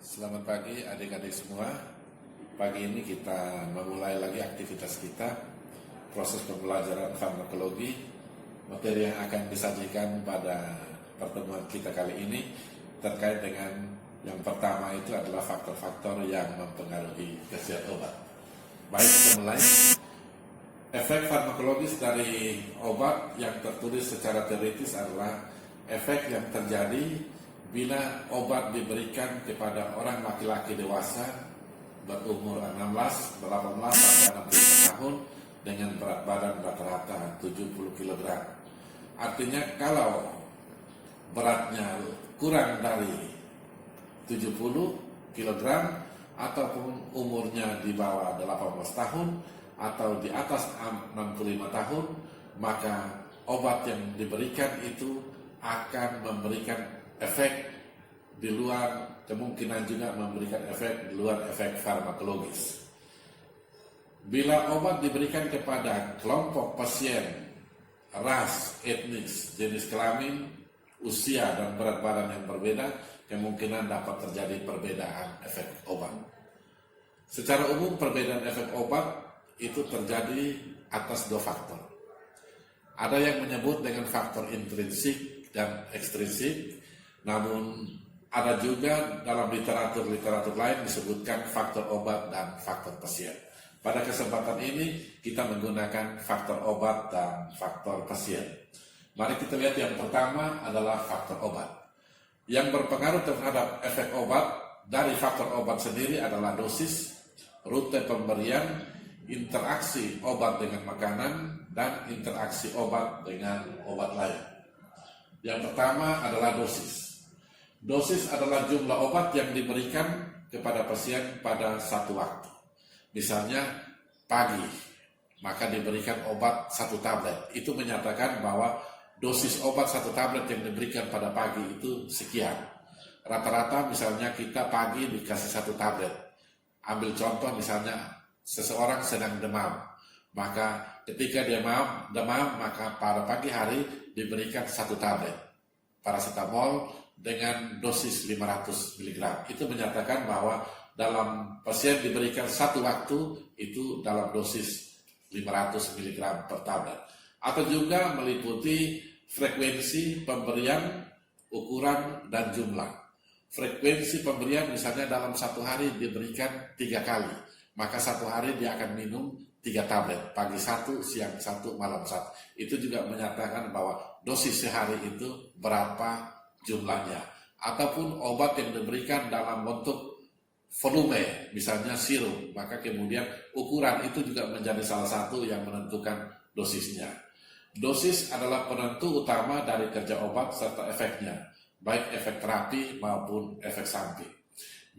Selamat pagi adik-adik semua. Pagi ini kita memulai lagi aktivitas kita, proses pembelajaran farmakologi. Materi yang akan disajikan pada pertemuan kita kali ini terkait dengan yang pertama itu adalah faktor-faktor yang mempengaruhi khasiat obat. Baik, kita mulai. Efek farmakologis dari obat yang tertulis secara teoritis adalah efek yang terjadi bila obat diberikan kepada orang laki-laki dewasa berumur 16, 18, sampai 65 tahun dengan berat badan rata-rata 70 kg. Artinya kalau beratnya kurang dari 70 kg ataupun umurnya di bawah 18 tahun atau di atas 65 tahun, maka obat yang diberikan itu akan memberikan efek di luar, kemungkinan juga memberikan efek di luar efek farmakologis. Bila obat diberikan kepada kelompok pasien, ras, etnis, jenis kelamin, usia, dan berat badan yang berbeda, kemungkinan dapat terjadi perbedaan efek obat. Secara umum perbedaan efek obat itu terjadi atas dua faktor. Ada yang menyebut dengan faktor intrinsik dan ekstrinsik, namun ada juga dalam literatur lain disebutkan faktor obat dan faktor pasien. Pada kesempatan ini kita menggunakan faktor obat dan faktor pasien. Mari kita lihat yang pertama adalah faktor obat. Yang berpengaruh terhadap efek obat dari faktor obat sendiri adalah dosis, rute pemberian, interaksi obat dengan makanan, dan interaksi obat dengan obat lain. Yang pertama adalah dosis. Dosis adalah jumlah obat yang diberikan kepada pasien pada satu waktu. Misalnya pagi, maka diberikan obat 1 tablet. Itu menyatakan bahwa dosis obat 1 tablet yang diberikan pada pagi itu sekian. Rata-rata misalnya kita pagi dikasih 1 tablet. Ambil contoh misalnya seseorang sedang demam, maka ketika dia demam, maka pada pagi hari diberikan 1 tablet paracetamol dengan dosis 500 mg. Itu menyatakan bahwa dalam pasien diberikan 1 waktu itu dalam dosis 500 mg per tablet. Atau juga meliputi frekuensi pemberian, ukuran, dan jumlah. Frekuensi pemberian misalnya dalam 1 hari diberikan 3 kali, maka 1 hari dia akan minum 3 tablet, pagi 1, siang 1, malam 1. Itu juga menyatakan bahwa dosis sehari itu berapa jumlahnya. Ataupun obat yang diberikan dalam bentuk volume, misalnya sirup, maka kemudian ukuran itu juga menjadi salah satu yang menentukan dosisnya. Dosis adalah penentu utama dari kerja obat serta efeknya, baik efek terapi maupun efek samping.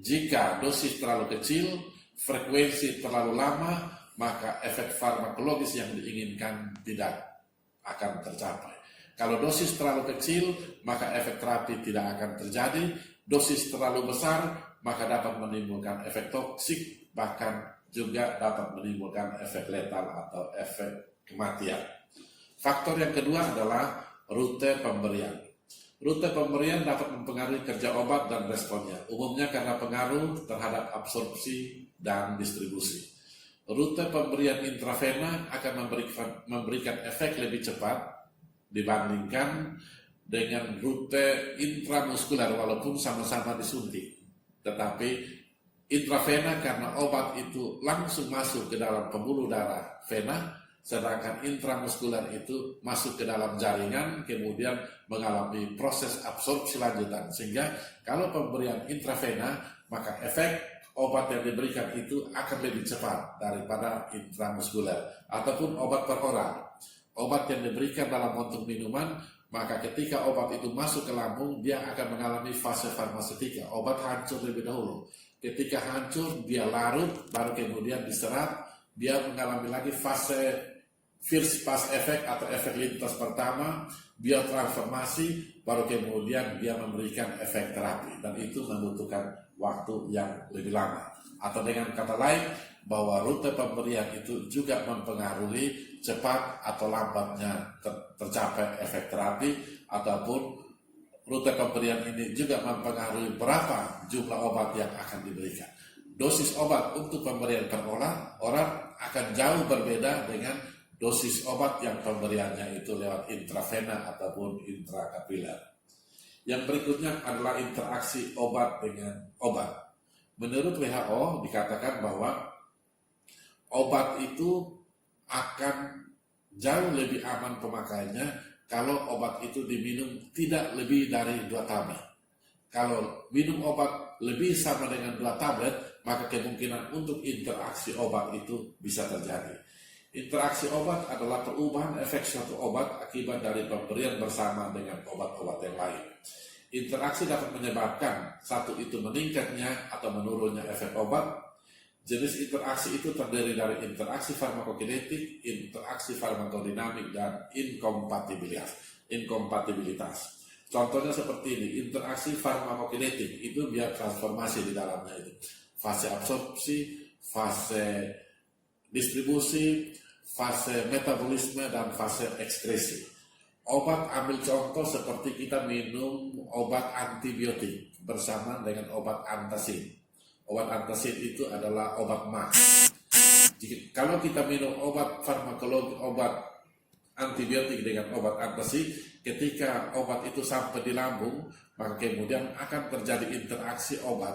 Jika dosis terlalu kecil, frekuensi terlalu lama, maka efek farmakologis yang diinginkan tidak akan tercapai. Kalau dosis terlalu kecil, maka efek terapi tidak akan terjadi. Dosis terlalu besar, maka dapat menimbulkan efek toksik, bahkan juga dapat menimbulkan efek letal atau efek kematian. Faktor yang kedua adalah rute pemberian. Rute pemberian dapat mempengaruhi kerja obat dan responnya, umumnya karena pengaruh terhadap absorpsi dan distribusi. Rute pemberian intravena akan memberikan efek lebih cepat dibandingkan dengan rute intramuskuler walaupun sama-sama disuntik. Tetapi intravena karena obat itu langsung masuk ke dalam pembuluh darah vena, sedangkan intramuskuler itu masuk ke dalam jaringan kemudian mengalami proses absorpsi lanjutan. Sehingga kalau pemberian intravena, maka efek obat yang diberikan itu akan lebih cepat daripada intramuskuler. Ataupun obat per oral. Obat yang diberikan dalam bentuk minuman, maka ketika obat itu masuk ke lambung, dia akan mengalami fase farmasetika. Obat hancur lebih dahulu. Ketika hancur, dia larut, baru kemudian diserap, dia mengalami lagi fase first pass effect atau efek lintas pertama, biotransformasi, baru kemudian dia memberikan efek terapi. Dan itu membutuhkan waktu yang lebih lama. Atau dengan kata lain, bahwa rute pemberian itu juga mempengaruhi cepat atau lambatnya tercapai efek terapi, ataupun rute pemberian ini juga mempengaruhi berapa jumlah obat yang akan diberikan. Dosis obat untuk pemberian per orang akan jauh berbeda dengan dosis obat yang pemberiannya itu lewat intravena ataupun intrakapiler. Yang berikutnya adalah interaksi obat dengan obat. Menurut WHO dikatakan bahwa obat itu akan jauh lebih aman pemakaiannya kalau obat itu diminum tidak lebih dari 2 tablet. Kalau minum obat lebih sama dengan 2 tablet, maka kemungkinan untuk interaksi obat itu bisa terjadi. Interaksi obat adalah perubahan efek suatu obat akibat dari pemberian bersama dengan obat-obat yang lain. Interaksi dapat menyebabkan satu itu meningkatnya atau menurunnya efek obat. Jenis interaksi itu terdiri dari interaksi farmakokinetik, interaksi farmakodinamik, dan inkompatibilitas. Contohnya seperti ini, interaksi farmakokinetik itu biar transformasi di dalamnya itu. Fase absorpsi, fase distribusi, fase metabolisme, dan fase ekskresi. Obat ambil contoh seperti kita minum obat antibiotik bersama dengan obat antasid. Obat antasid itu adalah obat MAH. Kalau kita minum obat farmakologi, obat antibiotik dengan obat antasid, ketika obat itu sampai di lambung, maka kemudian akan terjadi interaksi obat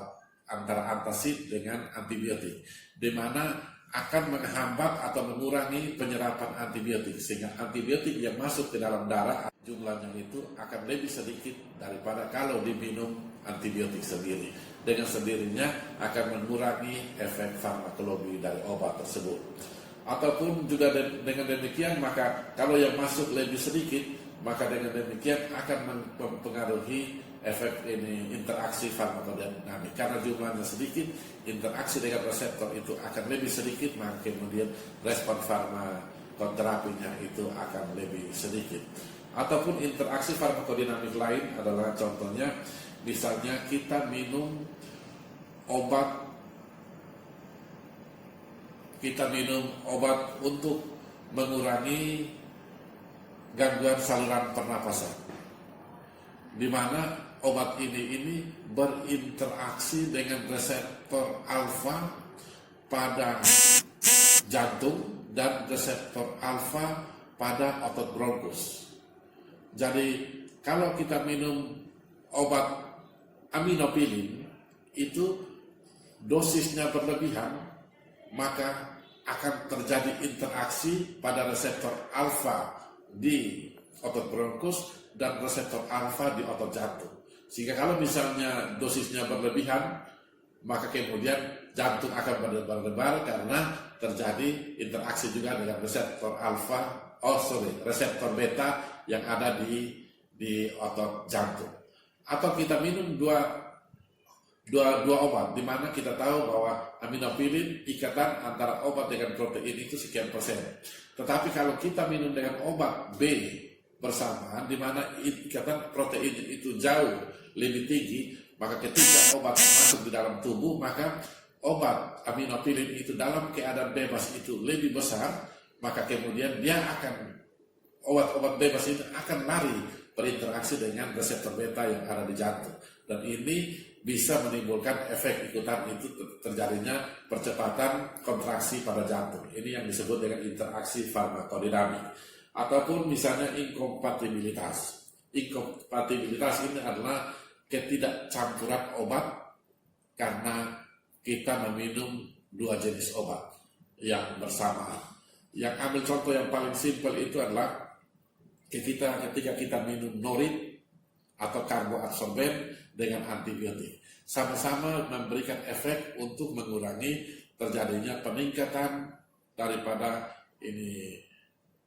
antara antasid dengan antibiotik, di mana akan menghambat atau mengurangi penyerapan antibiotik, sehingga antibiotik yang masuk ke dalam darah jumlahnya itu akan lebih sedikit daripada kalau diminum antibiotik sendiri. Dengan sendirinya akan mengurangi efek farmakologi dari obat tersebut. Ataupun juga dengan demikian, maka kalau yang masuk lebih sedikit, maka dengan demikian akan mempengaruhi efek ini interaksi farmakodinamik. Karena jumlahnya sedikit, interaksi dengan reseptor itu akan lebih sedikit, maka kemudian respon farmakoterapinya itu akan lebih sedikit. Ataupun interaksi farmakodinamik lain adalah contohnya, misalnya kita minum obat untuk mengurangi gangguan saluran pernapasan, di mana obat ini berinteraksi dengan reseptor alfa pada jantung dan reseptor alfa pada otot bronkus. Jadi kalau kita minum obat aminopilin itu dosisnya berlebihan, maka akan terjadi interaksi pada reseptor alfa di otot bronkus dan reseptor alfa di otot jantung. Sehingga kalau misalnya dosisnya berlebihan, maka kemudian jantung akan berdebar-debar karena terjadi interaksi juga dengan reseptor reseptor beta yang ada di otot jantung. Atau kita minum dua obat, di mana kita tahu bahwa aminopilin ikatan antara obat dengan protein itu sekian persen. Tetapi kalau kita minum dengan obat B bersamaan, di mana ikatan protein itu jauh lebih tinggi, maka ketika obat masuk di dalam tubuh, maka obat aminopilin itu dalam keadaan bebas itu lebih besar, maka kemudian obat-obat bebas itu akan lari berinteraksi dengan reseptor beta yang ada di jantung, dan ini bisa menimbulkan efek ikutan itu terjadinya percepatan kontraksi pada jantung. Ini yang disebut dengan interaksi farmakodinamik. Ataupun misalnya inkompatibilitas. Inkompatibilitas ini adalah ketidakcampuran obat karena kita meminum 2 jenis obat yang bersamaan. Yang ambil contoh yang paling simpel itu adalah ketika kita minum norit atau karboadsorben dengan antibiotik, sama-sama memberikan efek untuk mengurangi terjadinya peningkatan daripada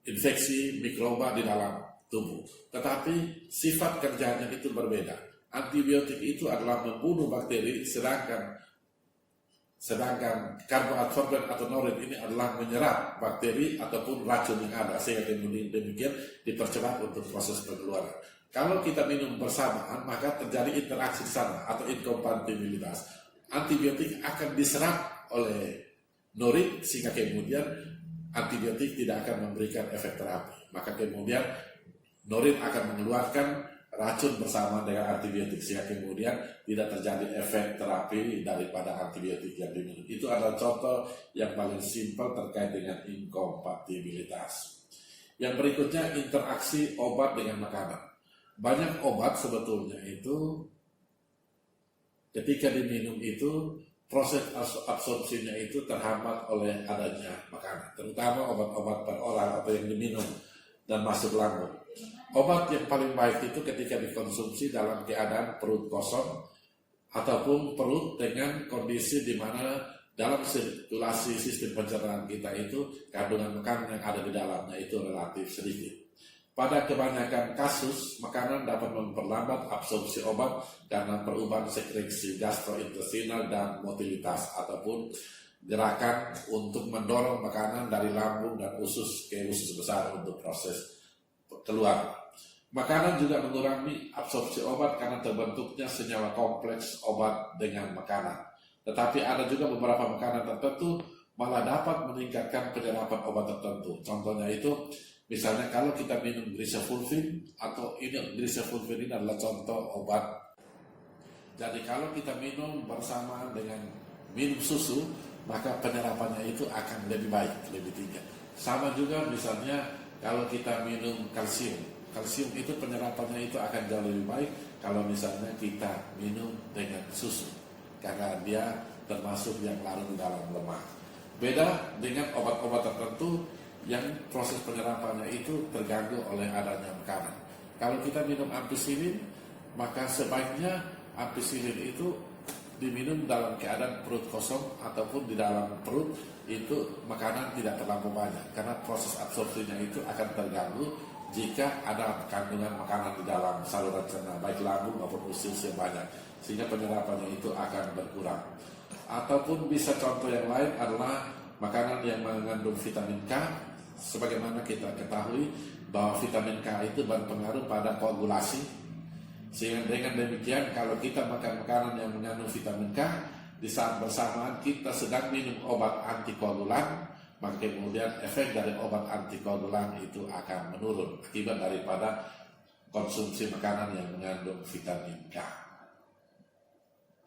infeksi mikroba di dalam tubuh. Tetapi sifat kerjanya itu berbeda. Antibiotik itu adalah membunuh bakteri, sedangkan karboadsorben atau norit ini adalah menyerap bakteri ataupun racun yang ada, sehingga demikian dipercepat untuk proses pengeluaran. Kalau kita minum bersamaan, maka terjadi interaksi di sana atau inkompatibilitas. Antibiotik akan diserap oleh norit, sehingga kemudian antibiotik tidak akan memberikan efek terapi. Maka kemudian norit akan mengeluarkan racun bersama dengan antibiotik sehingga kemudian tidak terjadi efek terapi daripada antibiotik yang diminum. Itu adalah contoh yang paling simpel terkait dengan inkompatibilitas. Yang berikutnya, interaksi obat dengan makanan. Banyak obat sebetulnya itu ketika diminum itu proses absorpsinya itu terhambat oleh adanya makanan, terutama obat-obat peroral atau yang diminum dan masuk lambung. Obat yang paling baik itu ketika dikonsumsi dalam keadaan perut kosong ataupun perut dengan kondisi di mana dalam sirkulasi sistem pencernaan kita itu kandungan makanan yang ada di dalamnya itu relatif sedikit. Pada kebanyakan kasus, makanan dapat memperlambat absorpsi obat karena perubahan sekresi gastrointestinal dan motilitas ataupun gerakan untuk mendorong makanan dari lambung dan usus ke usus besar untuk proses keluar. Makanan juga mengurangi absorpsi obat karena terbentuknya senyawa kompleks obat dengan makanan. Tetapi ada juga beberapa makanan tertentu malah dapat meningkatkan penyerapan obat tertentu. Contohnya itu, misalnya kalau kita minum grisefulvin atau grisefulvin ini adalah contoh obat. Jadi kalau kita minum bersamaan dengan minum susu, maka penyerapannya itu akan lebih baik, lebih tinggi. Sama juga misalnya kalau kita minum kalsium. Kalsium itu penyerapannya itu akan jauh lebih baik kalau misalnya kita minum dengan susu, karena dia termasuk yang larut di dalam lemak. Beda dengan obat-obat tertentu yang proses penyerapannya itu terganggu oleh adanya makanan. Kalau kita minum ampicillin, maka sebaiknya ampicillin itu diminum dalam keadaan perut kosong ataupun di dalam perut itu makanan tidak terlalu banyak, karena proses absorpsinya itu akan terganggu jika ada kandungan makanan di dalam saluran cerna baik lambung maupun usus yang banyak, sehingga penyerapannya itu akan berkurang. Ataupun bisa contoh yang lain adalah makanan yang mengandung vitamin K, sebagaimana kita ketahui bahwa vitamin K itu berpengaruh pada koagulasi, sehingga dengan demikian kalau kita makan makanan yang mengandung vitamin K di saat bersamaan kita sedang minum obat antikoagulan, maka kemudian efek dari obat antikoagulan itu akan menurun akibat daripada konsumsi makanan yang mengandung vitamin K.